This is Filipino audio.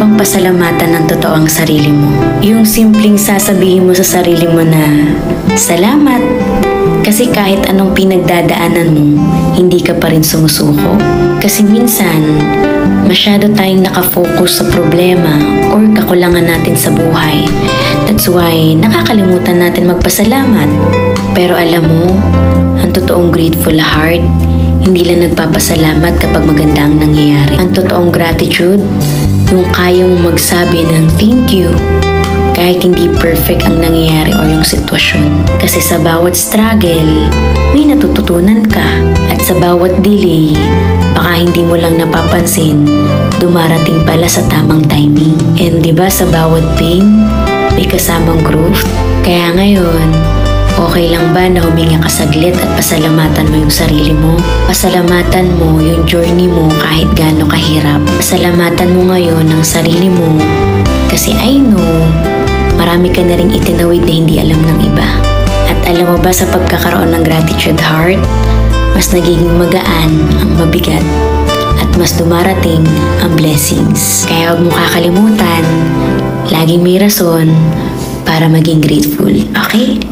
bang pasalamatan ng totoo ang sarili mo? Yung simpleng sasabihin mo sa sarili mo na, salamat. Kasi kahit anong pinagdadaanan mo, hindi ka pa rin sumusuko. Kasi minsan, masyado tayong nakafocus sa problema or kakulangan natin sa buhay. That's why, nakakalimutan natin magpasalamat. Pero alam mo, ang totoong grateful heart, hindi lang nagpapasalamat kapag maganda ang nangyayari. Ang totoong gratitude, yung kaya mong magsabi ng thank you kahit hindi perfect ang nangyayari o yung sitwasyon. Kasi sa bawat struggle, may natututunan ka. At sa bawat delay, baka hindi mo lang napapansin, dumarating pala sa tamang timing. And diba sa bawat pain, may kasamang growth. Kaya ngayon, okay lang ba na huminga ka saglit at pasalamatan mo yung sarili mo? Pasalamatan mo yung journey mo kahit gaano kahirap. Pasalamatan mo ngayon ang sarili mo kasi I know, marami ka na rin itinawid na hindi alam ng iba. At alam mo ba sa pagkakaroon ng gratitude heart, mas nagiging magaan ang mabigat at mas dumarating ang blessings. Kaya huwag mo kakalimutan, laging may rason para maging grateful, okay?